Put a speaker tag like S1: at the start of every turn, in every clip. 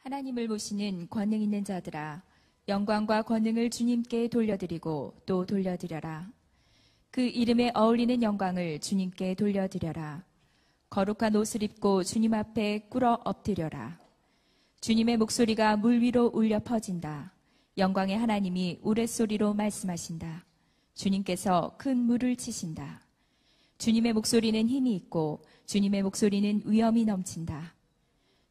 S1: 하나님을 모시는 권능 있는 자들아, 영광과 권능을 주님께 돌려드리고 또 돌려드려라. 그 이름에 어울리는 영광을 주님께 돌려드려라. 거룩한 옷을 입고 주님 앞에 꿇어 엎드려라. 주님의 목소리가 물 위로 울려 퍼진다. 영광의 하나님이 우레소리로 말씀하신다. 주님께서 큰 물을 치신다. 주님의 목소리는 힘이 있고 주님의 목소리는 위엄이 넘친다.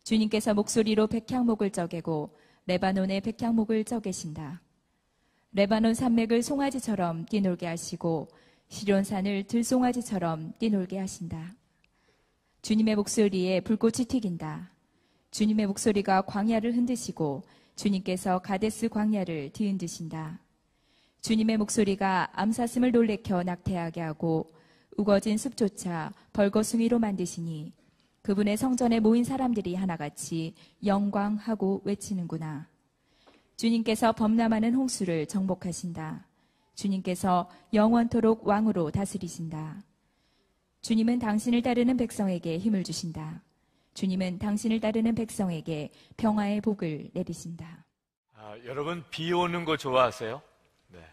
S1: 주님께서 목소리로 백향목을 쪼개고 레바논의 백향목을 쪼개신다. 레바논 산맥을 송아지처럼 뛰놀게 하시고 시련산을 들송아지처럼 뛰놀게 하신다. 주님의 목소리에 불꽃이 튀긴다. 주님의 목소리가 광야를 흔드시고 주님께서 가데스 광야를 뒤흔드신다. 주님의 목소리가 암사슴을 놀래켜 낙태하게 하고 우거진 숲조차 벌거숭이로 만드시니 그분의 성전에 모인 사람들이 하나같이 영광하고 외치는구나. 주님께서 범람하는 홍수를 정복하신다. 주님께서 영원토록 왕으로 다스리신다. 주님은 당신을 따르는 백성에게 힘을 주신다. 주님은 당신을 따르는 백성에게 평화의 복을 내리신다.
S2: 여러분 비 오는 거 좋아하세요? 네.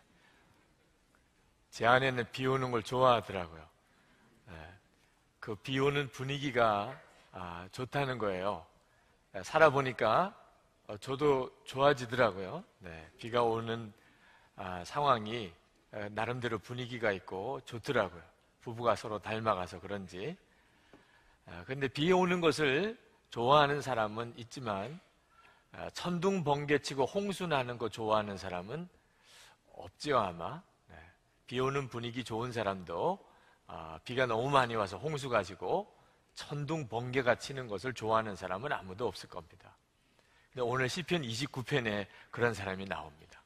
S2: 제 아내는 비 오는 걸 좋아하더라고요. 네. 그 비 오는 분위기가 좋다는 거예요. 살아보니까 저도 좋아지더라고요. 네. 비가 오는 상황이 나름대로 분위기가 있고 좋더라고요. 부부가 서로 닮아가서 그런지. 근데 비 오는 것을 좋아하는 사람은 있지만 천둥 번개치고 홍수 나는 거 좋아하는 사람은 없지요 아마. 네. 비 오는 분위기 좋은 사람도 비가 너무 많이 와서 홍수 가지고 천둥 번개가 치는 것을 좋아하는 사람은 아무도 없을 겁니다. 근데 오늘 시편 29편에 그런 사람이 나옵니다.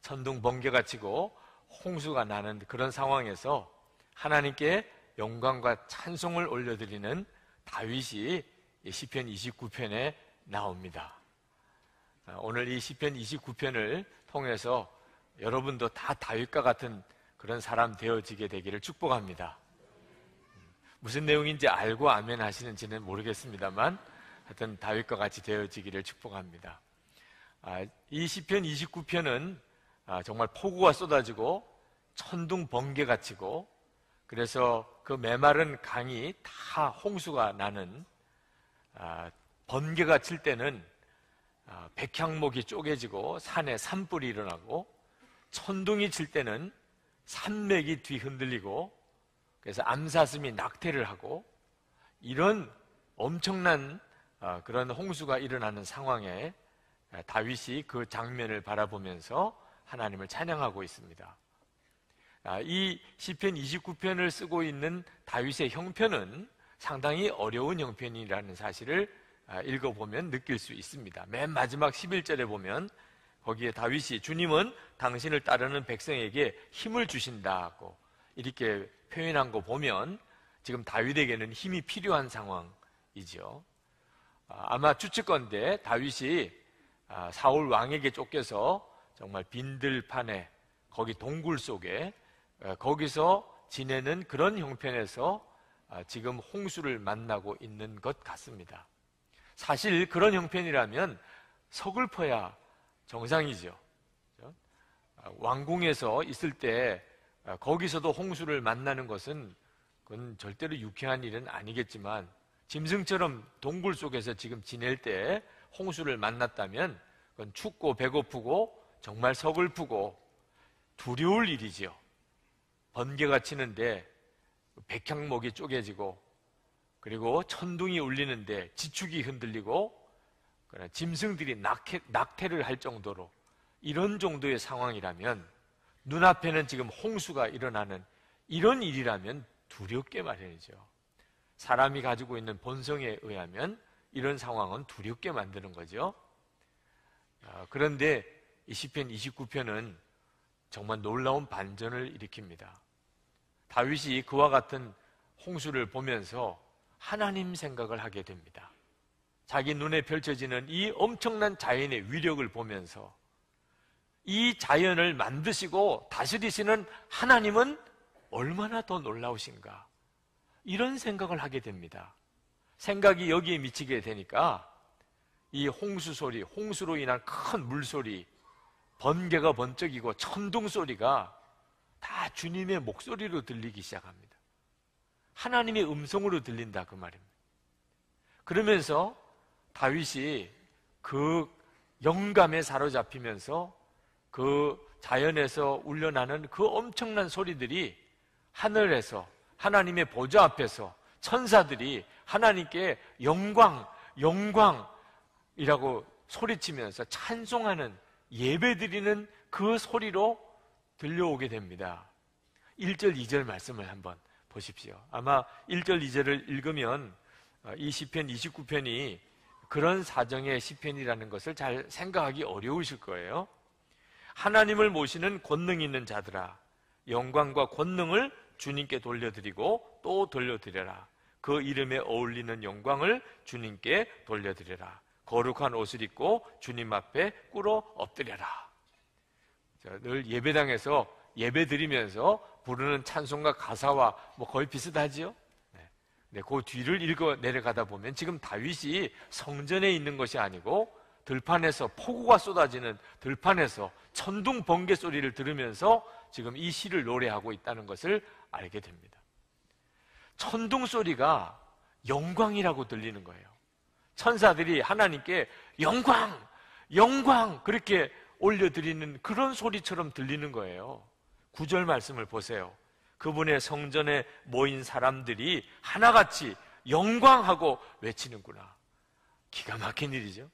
S2: 천둥 번개가 치고 홍수가 나는 그런 상황에서 하나님께 영광과 찬송을 올려드리는 다윗이 시편 29편에 나옵니다. 오늘 이 시편 29편을 통해서 여러분도 다 다윗과 같은 그런 사람 되어지게 되기를 축복합니다. 무슨 내용인지 알고 아멘 하시는지는 모르겠습니다만 하여튼 다윗과 같이 되어지기를 축복합니다. 이 시편 29편은 정말 폭우가 쏟아지고 천둥 번개가 치고 그래서 그 메마른 강이 다 홍수가 나는 번개가 칠 때는 백향목이 쪼개지고 산에 산불이 일어나고 천둥이 칠 때는 산맥이 뒤흔들리고 그래서 암사슴이 낙태를 하고 이런 엄청난 그런 홍수가 일어나는 상황에 다윗이 그 장면을 바라보면서 하나님을 찬양하고 있습니다. 이 시편 29편을 쓰고 있는 다윗의 형편은 상당히 어려운 형편이라는 사실을 읽어보면 느낄 수 있습니다. 맨 마지막 11절에 보면 거기에 다윗이 주님은 당신을 따르는 백성에게 힘을 주신다고 이렇게 표현한 거 보면 지금 다윗에게는 힘이 필요한 상황이죠. 아마 추측건데 다윗이 사울 왕에게 쫓겨서 정말 빈들판에 거기 동굴 속에 거기서 지내는 그런 형편에서 지금 홍수를 만나고 있는 것 같습니다. 사실 그런 형편이라면 서글퍼야 정상이죠. 왕궁에서 있을 때 거기서도 홍수를 만나는 것은 그건 절대로 유쾌한 일은 아니겠지만 짐승처럼 동굴 속에서 지금 지낼 때 홍수를 만났다면 그건 춥고 배고프고 정말 서글프고 두려울 일이지요. 번개가 치는데 백향목이 쪼개지고 그리고 천둥이 울리는데 지축이 흔들리고 짐승들이 낙태를 할 정도로 이런 정도의 상황이라면 눈앞에는 지금 홍수가 일어나는 이런 일이라면 두렵게 마련이죠. 사람이 가지고 있는 본성에 의하면 이런 상황은 두렵게 만드는 거죠. 그런데 이 시편 29편은 정말 놀라운 반전을 일으킵니다. 다윗이 그와 같은 홍수를 보면서 하나님 생각을 하게 됩니다. 자기 눈에 펼쳐지는 이 엄청난 자연의 위력을 보면서 이 자연을 만드시고 다스리시는 하나님은 얼마나 더 놀라우신가 이런 생각을 하게 됩니다. 생각이 여기에 미치게 되니까 이 홍수 소리, 홍수로 인한 큰 물소리, 번개가 번쩍이고 천둥 소리가 다 주님의 목소리로 들리기 시작합니다. 하나님의 음성으로 들린다 그 말입니다. 그러면서 다윗이 그 영감에 사로잡히면서 그 자연에서 울려나는 그 엄청난 소리들이 하늘에서 하나님의 보좌 앞에서 천사들이 하나님께 영광, 영광이라고 소리치면서 찬송하는 예배드리는 그 소리로 들려오게 됩니다. 1절, 2절 말씀을 한번 보십시오. 아마 1절, 2절을 읽으면 이 시편 29편이 그런 사정의 시편이라는 것을 잘 생각하기 어려우실 거예요. 하나님을 모시는 권능 있는 자들아, 영광과 권능을 주님께 돌려드리고 또 돌려드려라. 그 이름에 어울리는 영광을 주님께 돌려드려라. 거룩한 옷을 입고 주님 앞에 꿇어 엎드려라. 늘 예배당에서 예배드리면서 부르는 찬송가 가사와 거의 비슷하지요? 네, 그 뒤를 읽어 내려가다 보면 지금 다윗이 성전에 있는 것이 아니고 들판에서 폭우가 쏟아지는 들판에서 천둥 번개 소리를 들으면서 지금 이 시를 노래하고 있다는 것을 알게 됩니다. 천둥 소리가 영광이라고 들리는 거예요. 천사들이 하나님께 영광, 영광 그렇게 올려드리는 그런 소리처럼 들리는 거예요. 9절 말씀을 보세요. 그분의 성전에 모인 사람들이 하나같이 영광하고 외치는구나. 기가 막힌 일이죠.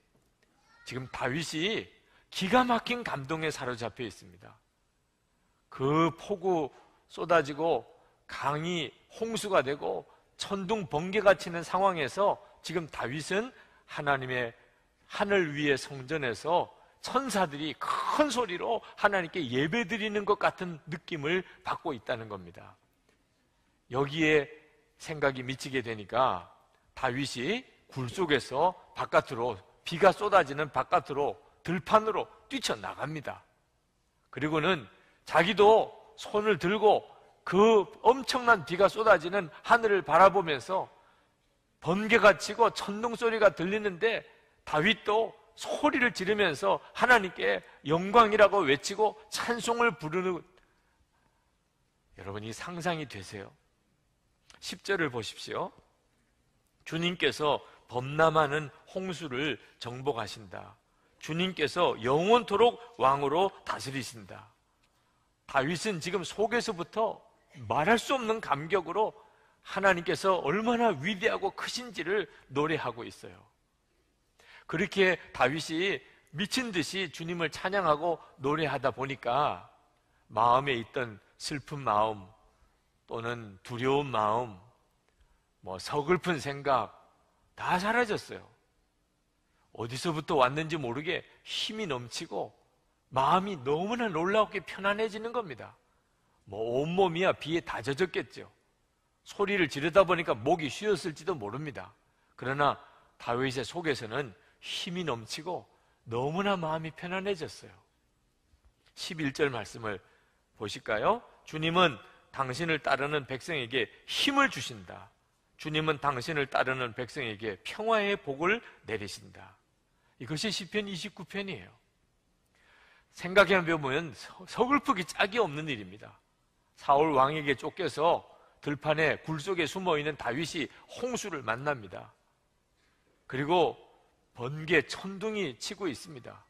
S2: 지금 다윗이 기가 막힌 감동에 사로잡혀 있습니다. 그 폭우 쏟아지고 강이 홍수가 되고 천둥 번개가 치는 상황에서 지금 다윗은 하나님의 하늘 위의 성전에서 천사들이 큰 소리로 하나님께 예배드리는 것 같은 느낌을 받고 있다는 겁니다. 여기에 생각이 미치게 되니까 다윗이 굴 속에서 바깥으로, 비가 쏟아지는 바깥으로 들판으로 뛰쳐나갑니다. 그리고는 자기도 손을 들고 그 엄청난 비가 쏟아지는 하늘을 바라보면서 번개가 치고 천둥 소리가 들리는데 다윗도 소리를 지르면서 하나님께 영광이라고 외치고 찬송을 부르는, 여러분 이 상상이 되세요? 10절을 보십시오. 주님께서 범람하는 홍수를 정복하신다. 주님께서 영원토록 왕으로 다스리신다. 다윗은 지금 속에서부터 말할 수 없는 감격으로 하나님께서 얼마나 위대하고 크신지를 노래하고 있어요. 그렇게 다윗이 미친 듯이 주님을 찬양하고 노래하다 보니까 마음에 있던 슬픈 마음 또는 두려운 마음, 서글픈 생각 다 사라졌어요. 어디서부터 왔는지 모르게 힘이 넘치고 마음이 너무나 놀랍게 편안해지는 겁니다. 온몸이야 비에 다 젖었겠죠. 소리를 지르다 보니까 목이 쉬었을지도 모릅니다. 그러나 다윗의 속에서는 힘이 넘치고 너무나 마음이 편안해졌어요. 11절 말씀을 보실까요? 주님은 당신을 따르는 백성에게 힘을 주신다. 주님은 당신을 따르는 백성에게 평화의 복을 내리신다. 이것이 시편 29편이에요. 생각해보면 서글프기 짝이 없는 일입니다. 사울 왕에게 쫓겨서 들판에 굴 속에 숨어있는 다윗이 홍수를 만납니다. 그리고 번개, 천둥이 치고 있습니다.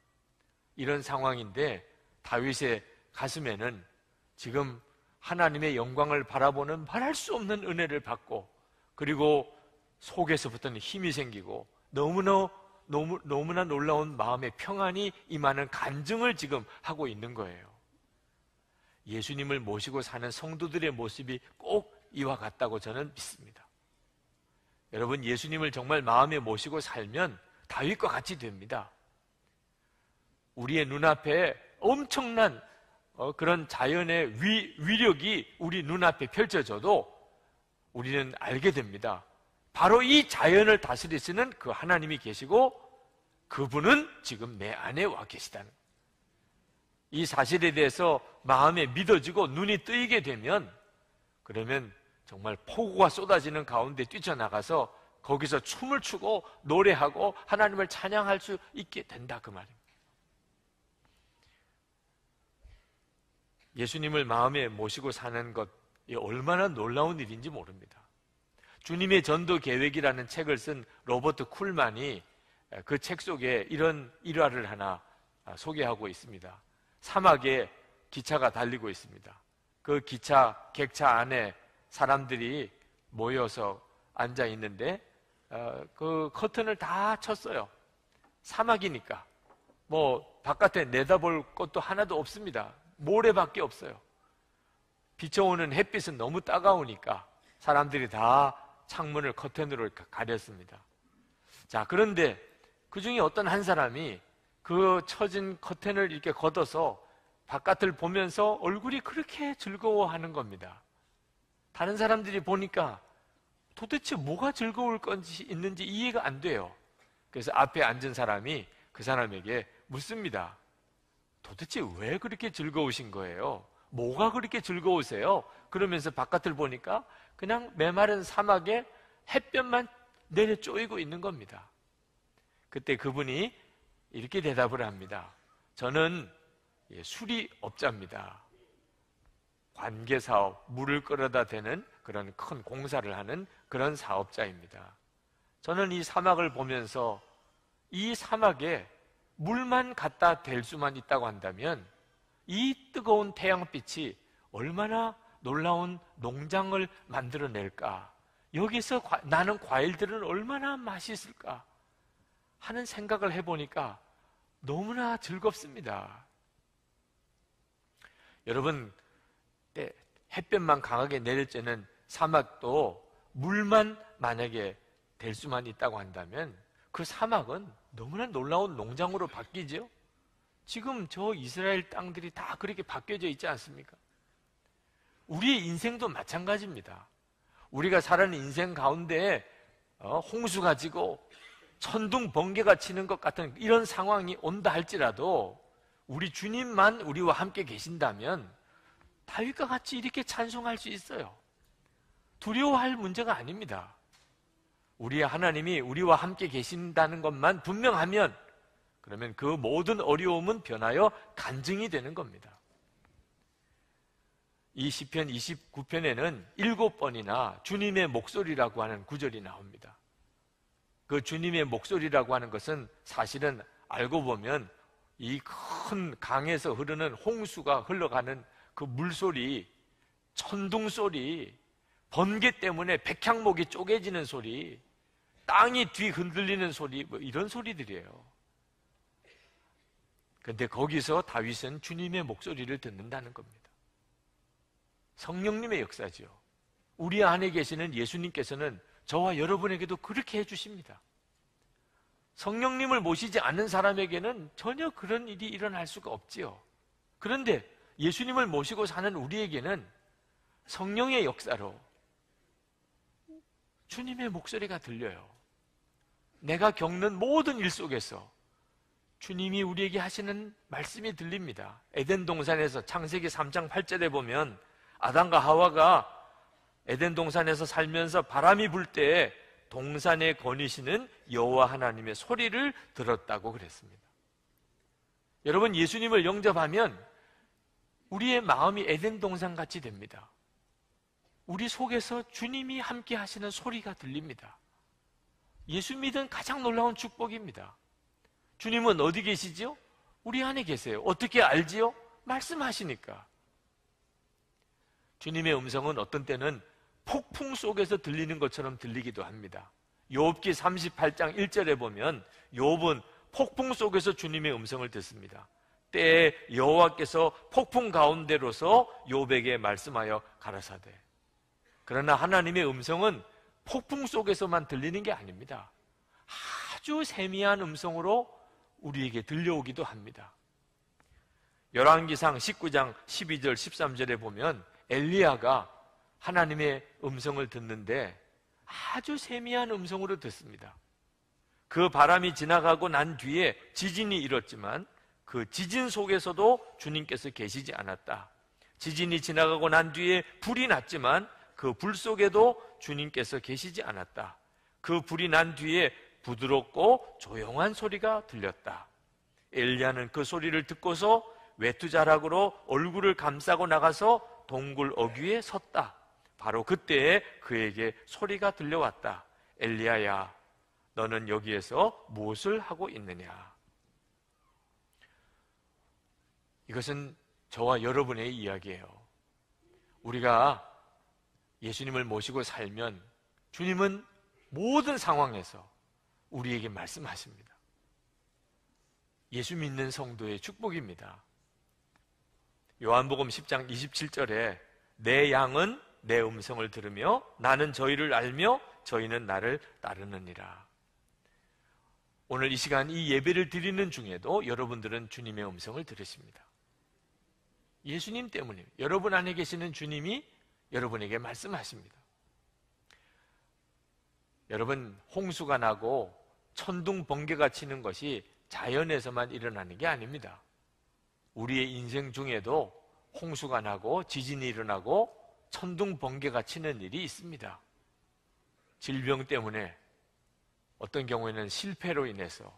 S2: 이런 상황인데 다윗의 가슴에는 지금 하나님의 영광을 바라보는 말할 수 없는 은혜를 받고, 그리고 속에서부터는 힘이 생기고 너무나 놀라운 마음의 평안이 임하는 간증을 지금 하고 있는 거예요. 예수님을 모시고 사는 성도들의 모습이 꼭 이와 같다고 저는 믿습니다. 여러분, 예수님을 정말 마음에 모시고 살면 다윗과 같이 됩니다. 우리의 눈앞에 엄청난 그런 자연의 위력이 우리 눈앞에 펼쳐져도 우리는 알게 됩니다. 바로 이 자연을 다스리시는 그 하나님이 계시고 그분은 지금 내 안에 와 계시다는, 이 사실에 대해서 마음에 믿어지고 눈이 뜨이게 되면, 그러면 정말 폭우가 쏟아지는 가운데 뛰쳐나가서 거기서 춤을 추고 노래하고 하나님을 찬양할 수 있게 된다, 그 말입니다. 예수님을 마음에 모시고 사는 것이 얼마나 놀라운 일인지 모릅니다. 주님의 전도 계획이라는 책을 쓴 로버트 쿨만이 그 책 속에 이런 일화를 하나 소개하고 있습니다. 사막에 기차가 달리고 있습니다. 그 객차 안에 사람들이 모여서 앉아 있는데 그 커튼을 다 쳤어요. 사막이니까 뭐 바깥에 내다볼 것도 하나도 없습니다. 모래밖에 없어요. 비춰오는 햇빛은 너무 따가우니까 사람들이 다 창문을 커튼으로 가렸습니다. 자, 그런데 그 중에 어떤 한 사람이 그 처진 커튼을 이렇게 걷어서 바깥을 보면서 얼굴이 그렇게 즐거워하는 겁니다. 다른 사람들이 보니까 도대체 뭐가 즐거울 건지 있는지 이해가 안 돼요. 그래서 앞에 앉은 사람이 그 사람에게 묻습니다. 도대체 왜 그렇게 즐거우신 거예요? 뭐가 그렇게 즐거우세요? 그러면서 바깥을 보니까 그냥 메마른 사막에 햇볕만 내려 쪼이고 있는 겁니다. 그때 그분이 이렇게 대답을 합니다. 저는 수리업자입니다. 관계사업, 물을 끌어다 대는 그런 큰 공사를 하는 그런 사업자입니다. 저는 이 사막을 보면서 이 사막에 물만 갖다 댈 수만 있다고 한다면 이 뜨거운 태양빛이 얼마나 놀라운 농장을 만들어낼까, 여기서 나는 과일들은 얼마나 맛있을까 하는 생각을 해보니까 너무나 즐겁습니다. 여러분, 햇볕만 강하게 내려쬐는 사막도 물만 만약에 될 수만 있다고 한다면 그 사막은 너무나 놀라운 농장으로 바뀌죠. 지금 저 이스라엘 땅들이 다 그렇게 바뀌어져 있지 않습니까? 우리의 인생도 마찬가지입니다. 우리가 살아가는 인생 가운데 홍수가 지고 천둥 번개가 치는 것 같은 이런 상황이 온다 할지라도 우리 주님만 우리와 함께 계신다면 다윗과 같이 이렇게 찬송할 수 있어요. 두려워할 문제가 아닙니다. 우리의 하나님이 우리와 함께 계신다는 것만 분명하면 그러면 그 모든 어려움은 변하여 간증이 되는 겁니다. 이 시편 29편에는 7번이나 주님의 목소리라고 하는 구절이 나옵니다. 그 주님의 목소리라고 하는 것은 사실은 알고 보면 이 큰 강에서 흐르는 홍수가 흘러가는 그 물소리, 천둥소리, 번개 때문에 백향목이 쪼개지는 소리, 땅이 뒤 흔들리는 소리, 뭐 이런 소리들이에요. 그런데 거기서 다윗은 주님의 목소리를 듣는다는 겁니다. 성령님의 역사죠. 우리 안에 계시는 예수님께서는 저와 여러분에게도 그렇게 해주십니다. 성령님을 모시지 않는 사람에게는 전혀 그런 일이 일어날 수가 없지요. 그런데 예수님을 모시고 사는 우리에게는 성령의 역사로 주님의 목소리가 들려요. 내가 겪는 모든 일 속에서 주님이 우리에게 하시는 말씀이 들립니다. 에덴 동산에서 창세기 3장 8절에 보면 아담과 하와가 에덴 동산에서 살면서 바람이 불 때 동산에 거니시는 여호와 하나님의 소리를 들었다고 그랬습니다. 여러분, 예수님을 영접하면 우리의 마음이 에덴 동산 같이 됩니다. 우리 속에서 주님이 함께 하시는 소리가 들립니다. 예수 믿은 가장 놀라운 축복입니다. 주님은 어디 계시지요? 우리 안에 계세요. 어떻게 알지요? 말씀하시니까. 주님의 음성은 어떤 때는 폭풍 속에서 들리는 것처럼 들리기도 합니다. 욥기 38장 1절에 보면 욥은 폭풍 속에서 주님의 음성을 듣습니다. 때에 여호와께서 폭풍 가운데로서 욥에게 말씀하여 가라사대. 그러나 하나님의 음성은 폭풍 속에서만 들리는 게 아닙니다. 아주 세미한 음성으로 우리에게 들려오기도 합니다. 열왕기상 19장 12절 13절에 보면 엘리야가 하나님의 음성을 듣는데 아주 세미한 음성으로 듣습니다. 그 바람이 지나가고 난 뒤에 지진이 일었지만 그 지진 속에서도 주님께서 계시지 않았다. 지진이 지나가고 난 뒤에 불이 났지만 그 불 속에도 주님께서 계시지 않았다. 그 불이 난 뒤에 부드럽고 조용한 소리가 들렸다. 엘리야는 그 소리를 듣고서 외투자락으로 얼굴을 감싸고 나가서 동굴 어귀에 섰다. 바로 그때에 그에게 소리가 들려왔다. 엘리야야, 너는 여기에서 무엇을 하고 있느냐? 이것은 저와 여러분의 이야기예요. 우리가 예수님을 모시고 살면 주님은 모든 상황에서 우리에게 말씀하십니다. 예수 믿는 성도의 축복입니다. 요한복음 10장 27절에 내 양은 내 음성을 들으며 나는 저희를 알며 저희는 나를 따르느니라. 오늘 이 시간 이 예배를 드리는 중에도 여러분들은 주님의 음성을 들으십니다. 예수님 때문에 여러분 안에 계시는 주님이 여러분에게 말씀하십니다. 여러분, 홍수가 나고 천둥 번개가 치는 것이 자연에서만 일어나는 게 아닙니다. 우리의 인생 중에도 홍수가 나고 지진이 일어나고 천둥 번개가 치는 일이 있습니다. 질병 때문에, 어떤 경우에는 실패로 인해서,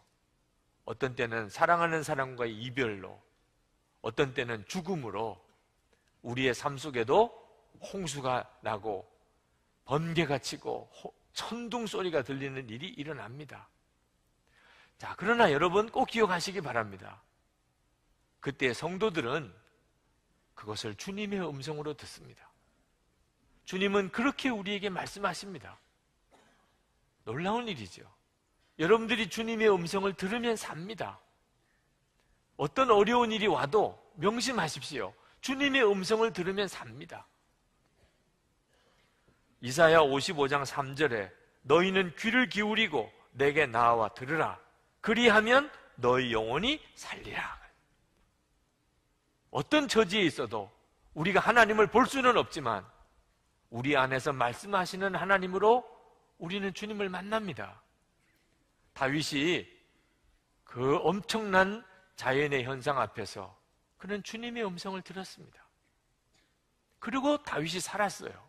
S2: 어떤 때는 사랑하는 사람과의 이별로, 어떤 때는 죽음으로 우리의 삶 속에도 홍수가 나고 번개가 치고 천둥 소리가 들리는 일이 일어납니다. 자, 그러나 여러분 꼭 기억하시기 바랍니다. 그때 성도들은 그것을 주님의 음성으로 듣습니다. 주님은 그렇게 우리에게 말씀하십니다. 놀라운 일이죠. 여러분들이 주님의 음성을 들으면 삽니다. 어떤 어려운 일이 와도 명심하십시오. 주님의 음성을 들으면 삽니다. 이사야 55장 3절에 너희는 귀를 기울이고 내게 나와 들으라. 그리하면 너희 영혼이 살리라. 어떤 처지에 있어도 우리가 하나님을 볼 수는 없지만 우리 안에서 말씀하시는 하나님으로 우리는 주님을 만납니다. 다윗이 그 엄청난 자연의 현상 앞에서 그는 주님의 음성을 들었습니다. 그리고 다윗이 살았어요.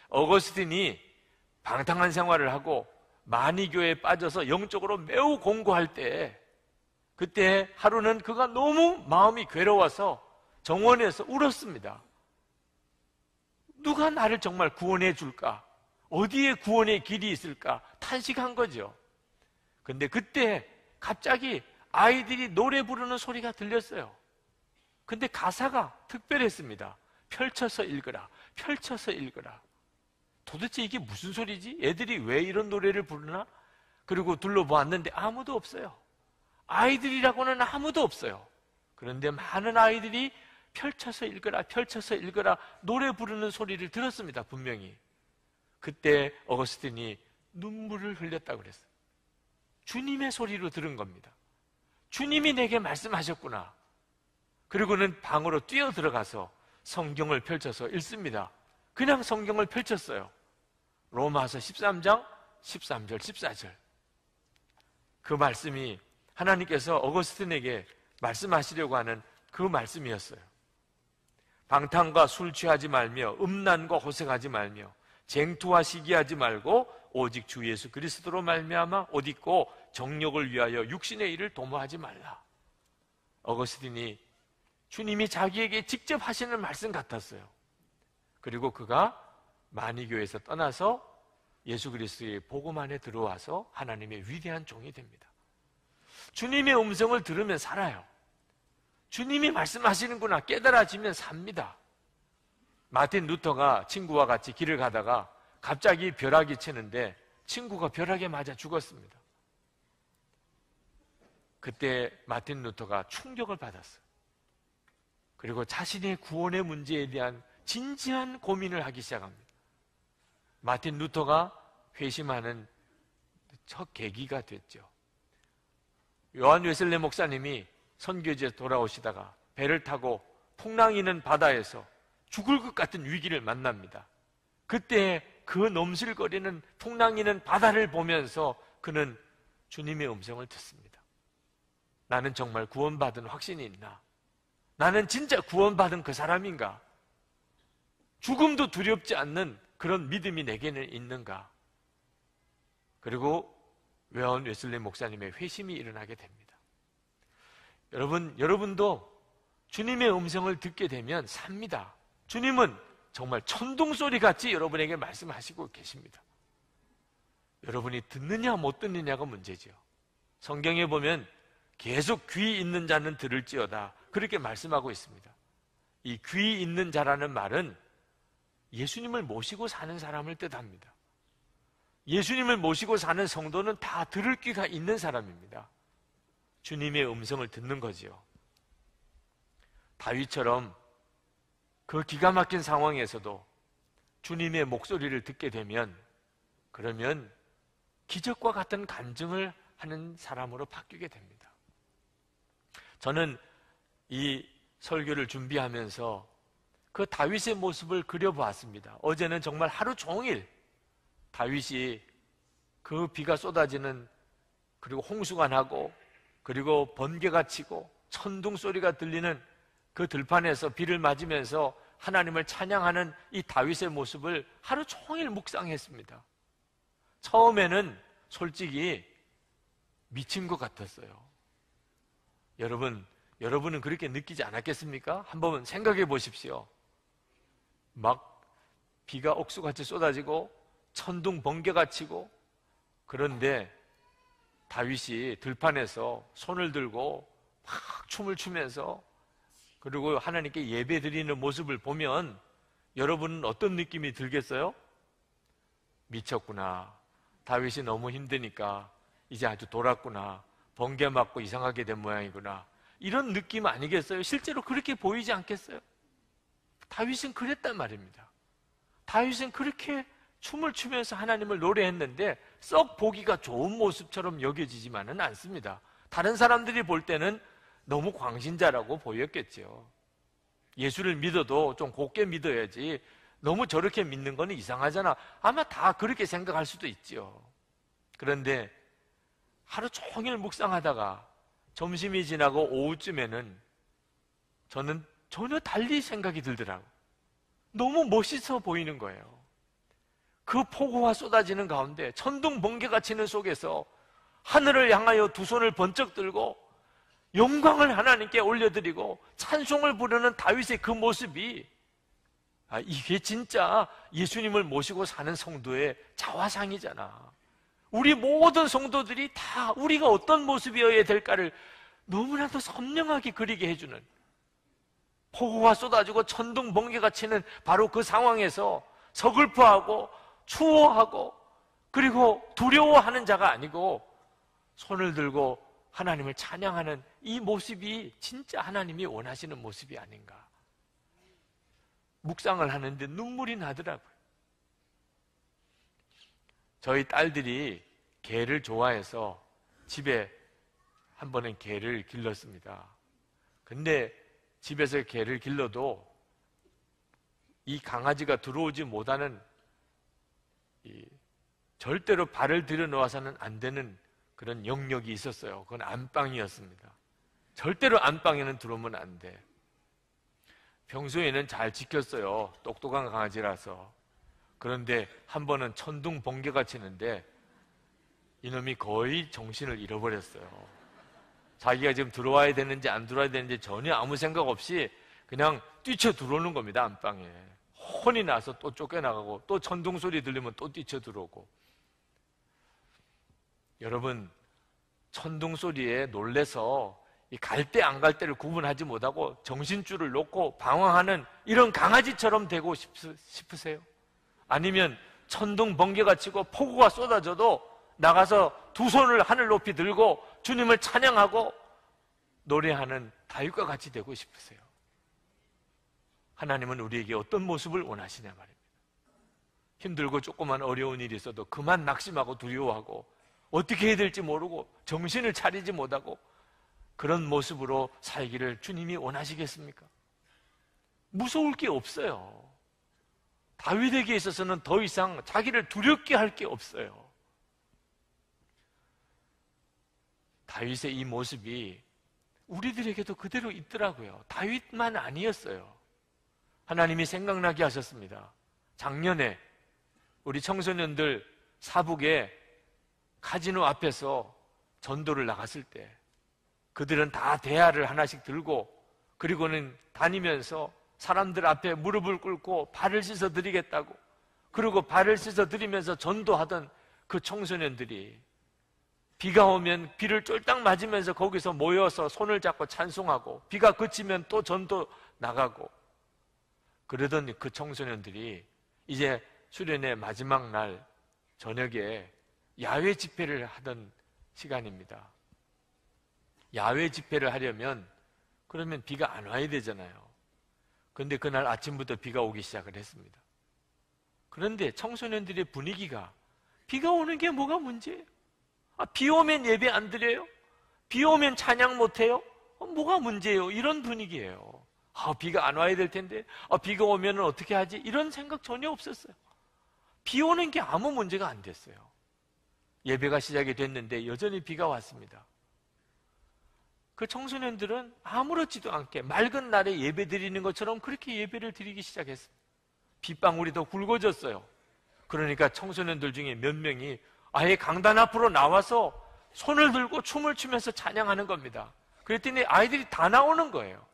S2: 어거스틴이 방탕한 생활을 하고 마니교에 빠져서 영적으로 매우 공고할 때, 그때 하루는 그가 너무 마음이 괴로워서 정원에서 울었습니다. 누가 나를 정말 구원해 줄까? 어디에 구원의 길이 있을까? 탄식한 거죠. 근데 그때 갑자기 아이들이 노래 부르는 소리가 들렸어요. 근데 가사가 특별했습니다. 펼쳐서 읽으라, 펼쳐서 읽으라. 도대체 이게 무슨 소리지? 애들이 왜 이런 노래를 부르나? 그리고 둘러보았는데 아무도 없어요. 아이들이라고는 아무도 없어요. 그런데 많은 아이들이 펼쳐서 읽으라, 펼쳐서 읽으라 노래 부르는 소리를 들었습니다. 분명히. 그때 어거스틴이 눈물을 흘렸다고 그랬어요. 주님의 소리로 들은 겁니다. 주님이 내게 말씀하셨구나. 그리고는 방으로 뛰어 들어가서 성경을 펼쳐서 읽습니다. 그냥 성경을 펼쳤어요. 로마서 13장 13절 14절. 그 말씀이 하나님께서 어거스틴에게 말씀하시려고 하는 그 말씀이었어요. 방탕과 술 취하지 말며 음란과 호색하지 말며 쟁투와 시기하지 말고 오직 주 예수 그리스도로 말미암아 옷 입고 정욕을 위하여 육신의 일을 도모하지 말라. 어거스틴이 주님이 자기에게 직접 하시는 말씀 같았어요. 그리고 그가 마니교에서 떠나서 예수 그리스도의 복음 안에 들어와서 하나님의 위대한 종이 됩니다. 주님의 음성을 들으면 살아요. 주님이 말씀하시는구나 깨달아지면 삽니다. 마틴 루터가 친구와 같이 길을 가다가 갑자기 벼락이 치는데 친구가 벼락에 맞아 죽었습니다. 그때 마틴 루터가 충격을 받았어요. 그리고 자신의 구원의 문제에 대한 진지한 고민을 하기 시작합니다. 마틴 루터가 회심하는 첫 계기가 됐죠. 요한 웨슬레 목사님이 선교지에 돌아오시다가 배를 타고 풍랑이는 바다에서 죽을 것 같은 위기를 만납니다. 그때 그 넘실거리는 풍랑이는 바다를 보면서 그는 주님의 음성을 듣습니다. 나는 정말 구원받은 확신이 있나? 나는 진짜 구원받은 그 사람인가? 죽음도 두렵지 않는 그런 믿음이 내게는 있는가? 그리고 웨언 웨슬리 목사님의 회심이 일어나게 됩니다. 여러분도 주님의 음성을 듣게 되면 삽니다. 주님은 정말 천둥소리 같이 여러분에게 말씀하시고 계십니다. 여러분이 듣느냐 못 듣느냐가 문제죠. 성경에 보면 계속 귀 있는 자는 들을지어다 그렇게 말씀하고 있습니다. 이 귀 있는 자라는 말은 예수님을 모시고 사는 사람을 뜻합니다. 예수님을 모시고 사는 성도는 다 들을 귀가 있는 사람입니다. 주님의 음성을 듣는 거지요. 다윗처럼 그 기가 막힌 상황에서도 주님의 목소리를 듣게 되면 그러면 기적과 같은 간증을 하는 사람으로 바뀌게 됩니다. 저는 이 설교를 준비하면서 그 다윗의 모습을 그려보았습니다. 어제는 정말 하루 종일 다윗이 그 비가 쏟아지는 그리고 홍수가 나고 그리고 번개가 치고 천둥 소리가 들리는 그 들판에서 비를 맞으면서 하나님을 찬양하는 이 다윗의 모습을 하루 종일 묵상했습니다. 처음에는 솔직히 미친 것 같았어요. 여러분은 그렇게 느끼지 않았겠습니까? 한번 생각해 보십시오. 막 비가 억수같이 쏟아지고 천둥 번개가 치고 그런데 다윗이 들판에서 손을 들고 막 춤을 추면서 그리고 하나님께 예배 드리는 모습을 보면 여러분은 어떤 느낌이 들겠어요? 미쳤구나. 다윗이 너무 힘드니까 이제 아주 돌았구나. 번개 맞고 이상하게 된 모양이구나. 이런 느낌 아니겠어요? 실제로 그렇게 보이지 않겠어요? 다윗은 그랬단 말입니다. 다윗은 그렇게 춤을 추면서 하나님을 노래했는데 썩 보기가 좋은 모습처럼 여겨지지만은 않습니다. 다른 사람들이 볼 때는 너무 광신자라고 보였겠죠. 예수를 믿어도 좀 곱게 믿어야지 너무 저렇게 믿는 건 이상하잖아. 아마 다 그렇게 생각할 수도 있죠. 그런데 하루 종일 묵상하다가 점심이 지나고 오후쯤에는 저는 전혀 달리 생각이 들더라고요. 너무 멋있어 보이는 거예요. 그 폭우가 쏟아지는 가운데 천둥 번개가 치는 속에서 하늘을 향하여 두 손을 번쩍 들고 영광을 하나님께 올려드리고 찬송을 부르는 다윗의 그 모습이 이게 진짜 예수님을 모시고 사는 성도의 자화상이잖아. 우리 모든 성도들이 다 우리가 어떤 모습이어야 될까를 너무나도 선명하게 그리게 해주는, 폭우가 쏟아지고 천둥 번개가 치는 바로 그 상황에서 서글퍼하고 추워하고 그리고 두려워하는 자가 아니고 손을 들고 하나님을 찬양하는 이 모습이 진짜 하나님이 원하시는 모습이 아닌가. 묵상을 하는데 눈물이 나더라고요. 저희 딸들이 개를 좋아해서 집에 한 번은 개를 길렀습니다. 근데 집에서 개를 길러도 이 강아지가 들어오지 못하는 절대로 발을 들여놓아서는 안 되는 그런 영역이 있었어요. 그건 안방이었습니다. 절대로 안방에는 들어오면 안 돼. 평소에는 잘 지켰어요. 똑똑한 강아지라서. 그런데 한 번은 천둥 번개가 치는데 이놈이 거의 정신을 잃어버렸어요. 자기가 지금 들어와야 되는지 안 들어와야 되는지 전혀 아무 생각 없이 그냥 뛰쳐 들어오는 겁니다. 안방에. 혼이 나서 또 쫓겨나가고 또 천둥 소리 들리면 또 뛰쳐 들어오고. 여러분, 천둥 소리에 놀래서 갈 때 안 갈 때를 구분하지 못하고 정신줄을 놓고 방황하는 이런 강아지처럼 되고 싶으세요? 아니면 천둥 번개가 치고 폭우가 쏟아져도 나가서 두 손을 하늘 높이 들고 주님을 찬양하고 노래하는 다윗과 같이 되고 싶으세요? 하나님은 우리에게 어떤 모습을 원하시냐 말입니다. 힘들고 조그만 어려운 일이 있어도 그만 낙심하고 두려워하고 어떻게 해야 될지 모르고 정신을 차리지 못하고 그런 모습으로 살기를 주님이 원하시겠습니까? 무서울 게 없어요. 다윗에게 있어서는 더 이상 자기를 두렵게 할 게 없어요. 다윗의 이 모습이 우리들에게도 그대로 있더라고요. 다윗만 아니었어요. 하나님이 생각나게 하셨습니다. 작년에 우리 청소년들 사북에 카지노 앞에서 전도를 나갔을 때 그들은 다 대야를 하나씩 들고 그리고는 다니면서 사람들 앞에 무릎을 꿇고 발을 씻어 드리겠다고, 그리고 발을 씻어 드리면서 전도하던 그 청소년들이 비가 오면 비를 쫄딱 맞으면서 거기서 모여서 손을 잡고 찬송하고, 비가 그치면 또 전도 나가고 그러던 그 청소년들이 이제 수련의 마지막 날 저녁에 야외 집회를 하던 시간입니다. 야외 집회를 하려면 그러면 비가 안 와야 되잖아요. 그런데 그날 아침부터 비가 오기 시작을 했습니다. 그런데 청소년들의 분위기가 비가 오는 게 뭐가 문제예요? 비 오면 예배 안 드려요? 비 오면 찬양 못 해요? 뭐가 문제예요? 이런 분위기예요. 비가 안 와야 될 텐데, 비가 오면 어떻게 하지? 이런 생각 전혀 없었어요. 비 오는 게 아무 문제가 안 됐어요. 예배가 시작이 됐는데 여전히 비가 왔습니다. 그 청소년들은 아무렇지도 않게 맑은 날에 예배 드리는 것처럼 그렇게 예배를 드리기 시작했습니다. 빗방울이 더 굵어졌어요. 그러니까 청소년들 중에 몇 명이 아예 강단 앞으로 나와서 손을 들고 춤을 추면서 찬양하는 겁니다. 그랬더니 아이들이 다 나오는 거예요.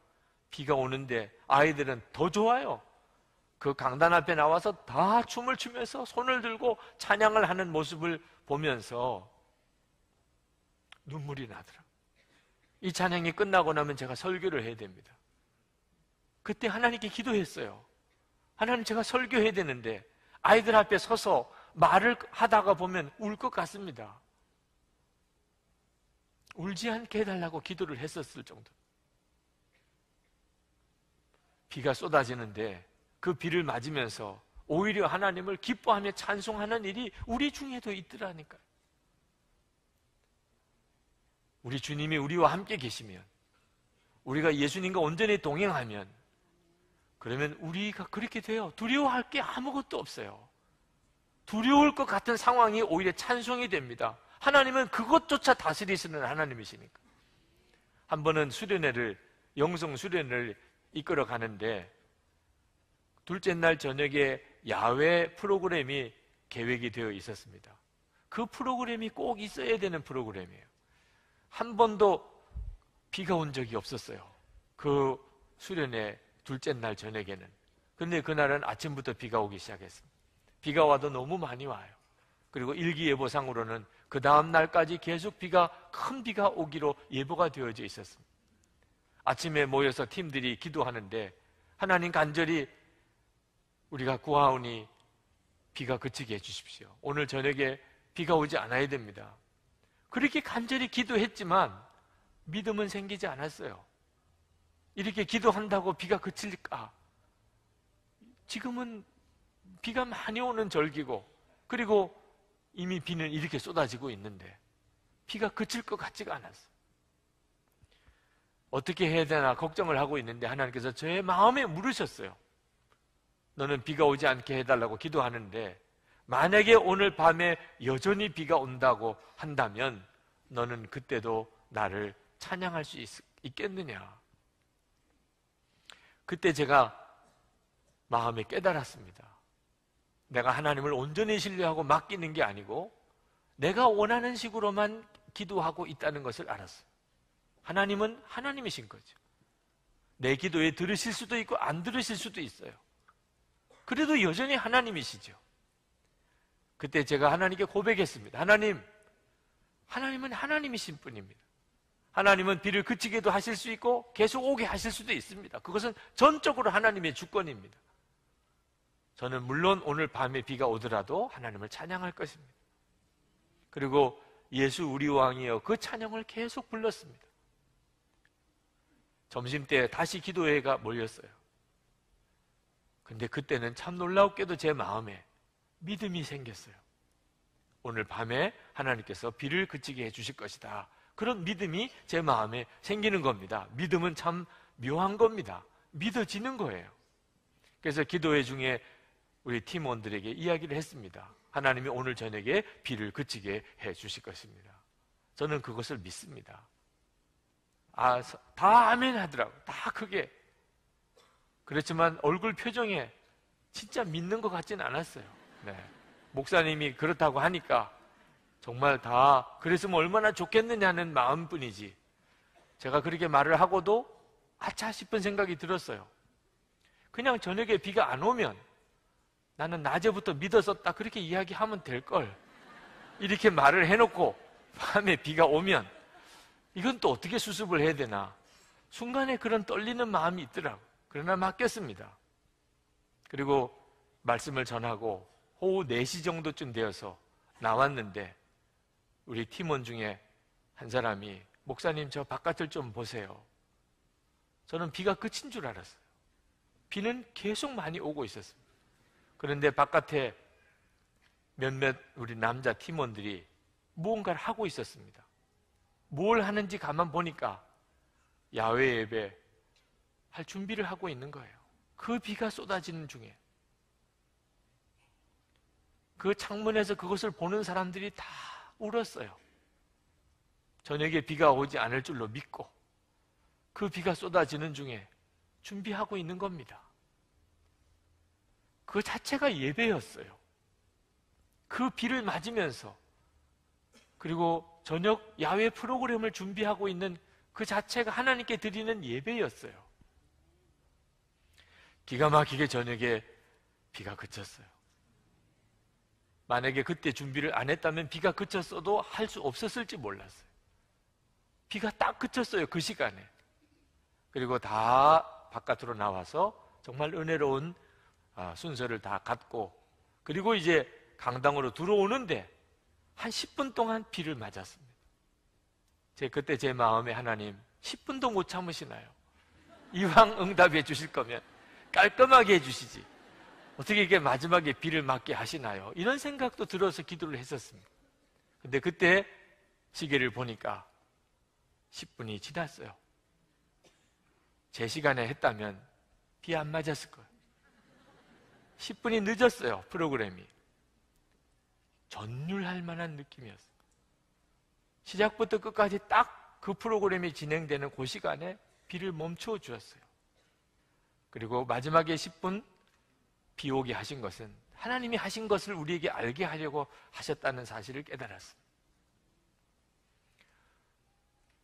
S2: 비가 오는데 아이들은 더 좋아요. 그 강단 앞에 나와서 다 춤을 추면서 손을 들고 찬양을 하는 모습을 보면서 눈물이 나더라고요. 이 찬양이 끝나고 나면 제가 설교를 해야 됩니다. 그때 하나님께 기도했어요. 하나님, 제가 설교해야 되는데 아이들 앞에 서서 말을 하다가 보면 울 것 같습니다. 울지 않게 해달라고 기도를 했었을 정도. 비가 쏟아지는데 그 비를 맞으면서 오히려 하나님을 기뻐하며 찬송하는 일이 우리 중에도 있더라니까요. 우리 주님이 우리와 함께 계시면, 우리가 예수님과 온전히 동행하면, 그러면 우리가 그렇게 돼요. 두려워할 게 아무것도 없어요. 두려울 것 같은 상황이 오히려 찬송이 됩니다. 하나님은 그것조차 다스리시는 하나님이시니까. 한 번은 영성 수련회를 이끌어 가는데 둘째 날 저녁에 야외 프로그램이 계획이 되어 있었습니다. 그 프로그램이 꼭 있어야 되는 프로그램이에요. 한 번도 비가 온 적이 없었어요. 그 수련회 둘째 날 저녁에는. 근데 그날은 아침부터 비가 오기 시작했습니다. 비가 와도 너무 많이 와요. 그리고 일기예보상으로는 그 다음 날까지 계속 큰 비가 오기로 예보가 되어져 있었습니다. 아침에 모여서 팀들이 기도하는데, 하나님, 간절히 우리가 구하오니 비가 그치게 해주십시오. 오늘 저녁에 비가 오지 않아야 됩니다. 그렇게 간절히 기도했지만 믿음은 생기지 않았어요. 이렇게 기도한다고 비가 그칠까? 지금은 비가 많이 오는 절기고, 그리고 이미 비는 이렇게 쏟아지고 있는데 비가 그칠 것 같지가 않았어요. 어떻게 해야 되나 걱정을 하고 있는데 하나님께서 저의 마음에 물으셨어요. 너는 비가 오지 않게 해달라고 기도하는데 만약에 오늘 밤에 여전히 비가 온다고 한다면 너는 그때도 나를 찬양할 수 있겠느냐? 그때 제가 마음에 깨달았습니다. 내가 하나님을 온전히 신뢰하고 맡기는 게 아니고 내가 원하는 식으로만 기도하고 있다는 것을 알았어요. 하나님은 하나님이신 거죠. 내 기도에 들으실 수도 있고 안 들으실 수도 있어요. 그래도 여전히 하나님이시죠. 그때 제가 하나님께 고백했습니다. 하나님은 하나님이신 분입니다. 하나님은 비를 그치게도 하실 수 있고 계속 오게 하실 수도 있습니다. 그것은 전적으로 하나님의 주권입니다. 저는 물론 오늘 밤에 비가 오더라도 하나님을 찬양할 것입니다. 그리고 예수 우리 왕이여 그 찬양을 계속 불렀습니다. 점심때 다시 기도회가 몰렸어요. 근데 그때는 참 놀랍게도 제 마음에 믿음이 생겼어요. 오늘 밤에 하나님께서 비를 그치게 해주실 것이다. 그런 믿음이 제 마음에 생기는 겁니다. 믿음은 참 묘한 겁니다. 믿어지는 거예요. 그래서 기도회 중에 우리 팀원들에게 이야기를 했습니다. 하나님이 오늘 저녁에 비를 그치게 해주실 것입니다. 저는 그것을 믿습니다. 다 아멘 하더라고요. 다 크게. 그렇지만 얼굴 표정에 진짜 믿는 것 같지는 않았어요. 네. 목사님이 그렇다고 하니까 정말 다 그랬으면 얼마나 좋겠느냐는 마음뿐이지 제가 그렇게 말을 하고도 아차 싶은 생각이 들었어요. 그냥 저녁에 비가 안 오면 나는 낮에부터 믿었었다 그렇게 이야기하면 될걸, 이렇게 말을 해놓고 밤에 비가 오면 이건 또 어떻게 수습을 해야 되나, 순간에 그런 떨리는 마음이 있더라고요. 그러나 맡겼습니다. 그리고 말씀을 전하고 오후 4시 정도쯤 되어서 나왔는데 우리 팀원 중에 한 사람이 목사님 저 바깥을 좀 보세요. 저는 비가 그친 줄 알았어요. 비는 계속 많이 오고 있었습니다. 그런데 바깥에 몇몇 우리 남자 팀원들이 무언가를 하고 있었습니다. 뭘 하는지 가만 보니까 야외 예배 할 준비를 하고 있는 거예요. 그 비가 쏟아지는 중에 그 창문에서 그것을 보는 사람들이 다 울었어요. 저녁에 비가 오지 않을 줄로 믿고 그 비가 쏟아지는 중에 준비하고 있는 겁니다. 그 자체가 예배였어요. 그 비를 맞으면서, 그리고 저녁 야외 프로그램을 준비하고 있는 그 자체가 하나님께 드리는 예배였어요. 기가 막히게 저녁에 비가 그쳤어요. 만약에 그때 준비를 안 했다면 비가 그쳤어도 할 수 없었을지 몰랐어요. 비가 딱 그쳤어요, 그 시간에. 그리고 다 바깥으로 나와서 정말 은혜로운 순서를 다 갖고, 그리고 이제 강당으로 들어오는데 한 10분 동안 비를 맞았습니다. 그때 제 마음에 하나님 10분도 못 참으시나요? 이왕 응답해 주실 거면 깔끔하게 해주시지 어떻게 이게 마지막에 비를 맞게 하시나요? 이런 생각도 들어서 기도를 했었습니다. 근데 그때 시계를 보니까 10분이 지났어요. 제 시간에 했다면 비 안 맞았을 거예요. 10분이 늦었어요, 프로그램이. 전율할 만한 느낌이었어요. 시작부터 끝까지 딱 그 프로그램이 진행되는 그 시간에 비를 멈춰 주었어요. 그리고 마지막에 10분 비 오게 하신 것은 하나님이 하신 것을 우리에게 알게 하려고 하셨다는 사실을 깨달았습니다.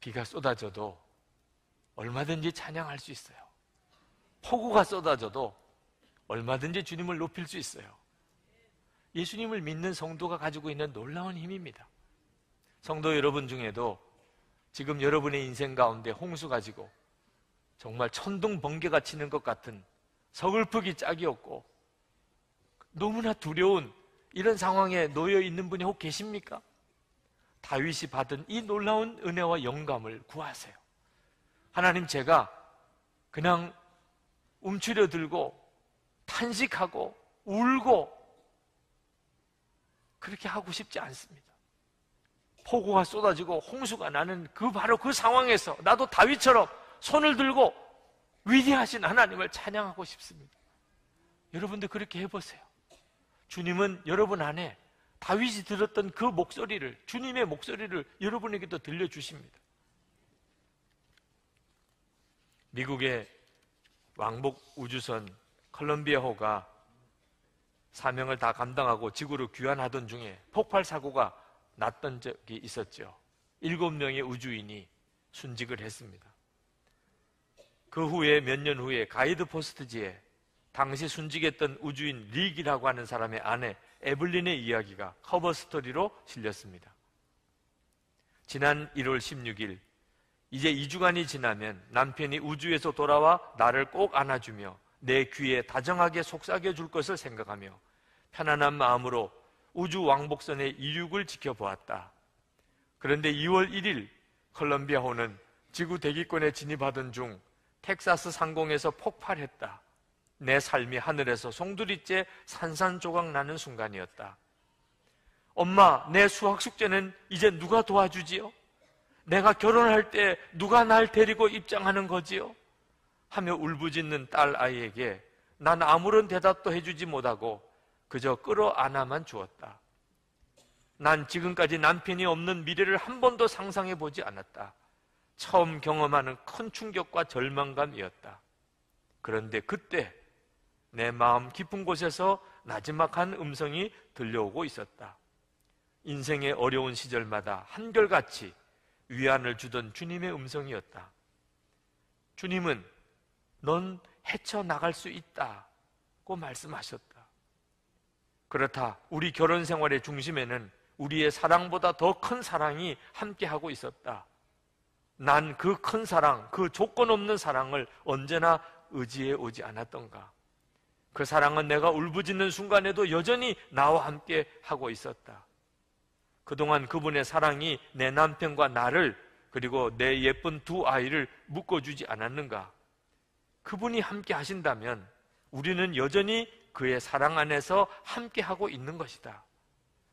S2: 비가 쏟아져도 얼마든지 찬양할 수 있어요. 폭우가 쏟아져도 얼마든지 주님을 높일 수 있어요. 예수님을 믿는 성도가 가지고 있는 놀라운 힘입니다. 성도 여러분 중에도 지금 여러분의 인생 가운데 홍수 가지고 정말 천둥 번개가 치는 것 같은 서글프기 짝이 없고 너무나 두려운 이런 상황에 놓여 있는 분이 혹 계십니까? 다윗이 받은 이 놀라운 은혜와 영감을 구하세요. 하나님, 제가 그냥 움츠려 들고 탄식하고 울고 그렇게 하고 싶지 않습니다. 폭우가 쏟아지고 홍수가 나는 바로 그 상황에서 나도 다윗처럼 손을 들고 위대하신 하나님을 찬양하고 싶습니다. 여러분도 그렇게 해보세요. 주님은 여러분 안에 다윗이 들었던 그 목소리를, 주님의 목소리를 여러분에게도 들려주십니다. 미국의 왕복 우주선 컬럼비아호가 사명을 다 감당하고 지구로 귀환하던 중에 폭발 사고가 났던 적이 있었죠. 7명의 우주인이 순직을 했습니다. 그 후에 몇 년 후에 가이드 포스트지에 당시 순직했던 우주인 릭이라고 하는 사람의 아내 에블린의 이야기가 커버 스토리로 실렸습니다. 지난 1월 16일, 이제 2주간이 지나면 남편이 우주에서 돌아와 나를 꼭 안아주며 내 귀에 다정하게 속삭여 줄 것을 생각하며 편안한 마음으로 우주 왕복선의 이륙을 지켜보았다. 그런데 2월 1일 컬럼비아호는 지구 대기권에 진입하던 중 텍사스 상공에서 폭발했다. 내 삶이 하늘에서 송두리째 산산조각 나는 순간이었다. 엄마, 내 수학 숙제는 이제 누가 도와주지요? 내가 결혼할 때 누가 날 데리고 입장하는 거지요? 하며 울부짖는 딸 아이에게 난 아무런 대답도 해주지 못하고 그저 끌어안아만 주었다. 난 지금까지 남편이 없는 미래를 한 번도 상상해 보지 않았다. 처음 경험하는 큰 충격과 절망감이었다. 그런데 그때 내 마음 깊은 곳에서 나지막한 음성이 들려오고 있었다. 인생의 어려운 시절마다 한결같이 위안을 주던 주님의 음성이었다. 주님은 넌 헤쳐나갈 수 있다고 말씀하셨다. 그렇다. 우리 결혼 생활의 중심에는 우리의 사랑보다 더 큰 사랑이 함께하고 있었다. 난 그 큰 사랑, 그 조건 없는 사랑을 언제나 의지해 오지 않았던가. 그 사랑은 내가 울부짖는 순간에도 여전히 나와 함께 하고 있었다. 그동안 그분의 사랑이 내 남편과 나를, 그리고 내 예쁜 두 아이를 묶어주지 않았는가? 그분이 함께 하신다면 우리는 여전히 그의 사랑 안에서 함께 하고 있는 것이다.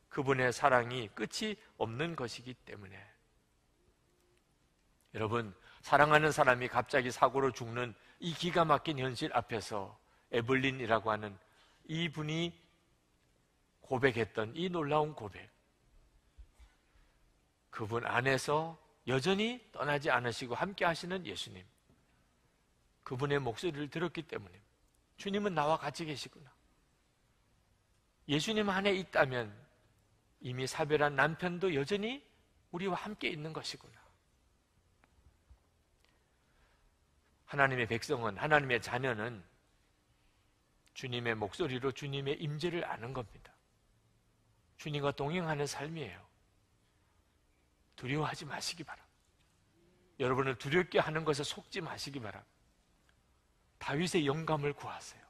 S2: 그분의 사랑이 끝이 없는 것이기 때문에. 여러분, 사랑하는 사람이 갑자기 사고로 죽는 이 기가 막힌 현실 앞에서 에블린이라고 하는 이분이 고백했던 이 놀라운 고백, 그분 안에서 여전히 떠나지 않으시고 함께 하시는 예수님, 그분의 목소리를 들었기 때문에 주님은 나와 같이 계시구나. 예수님 안에 있다면 이미 사별한 남편도 여전히 우리와 함께 있는 것이구나. 하나님의 백성은, 하나님의 자녀는 주님의 목소리로 주님의 임재를 아는 겁니다. 주님과 동행하는 삶이에요. 두려워하지 마시기 바랍니다. 여러분을 두렵게 하는 것에 속지 마시기 바랍니다. 다윗의 영감을 구하세요.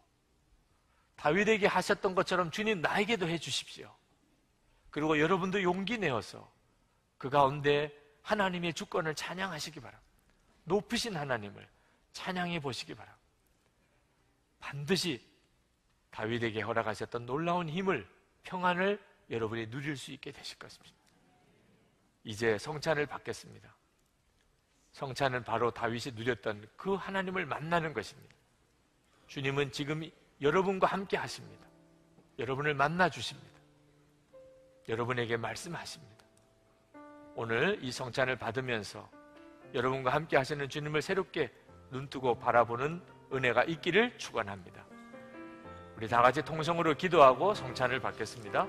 S2: 다윗에게 하셨던 것처럼 주님 나에게도 해주십시오. 그리고 여러분도 용기 내어서 그 가운데 하나님의 주권을 찬양하시기 바랍니다. 높으신 하나님을 찬양해 보시기 바랍니다. 반드시 다윗에게 허락하셨던 놀라운 힘을, 평안을 여러분이 누릴 수 있게 되실 것입니다. 이제 성찬을 받겠습니다. 성찬은 바로 다윗이 누렸던 그 하나님을 만나는 것입니다. 주님은 지금 여러분과 함께 하십니다. 여러분을 만나 주십니다. 여러분에게 말씀하십니다. 오늘 이 성찬을 받으면서 여러분과 함께 하시는 주님을 새롭게 눈뜨고 바라보는 은혜가 있기를 축원합니다. 우리 다 같이 통성으로 기도하고 성찬을 받겠습니다.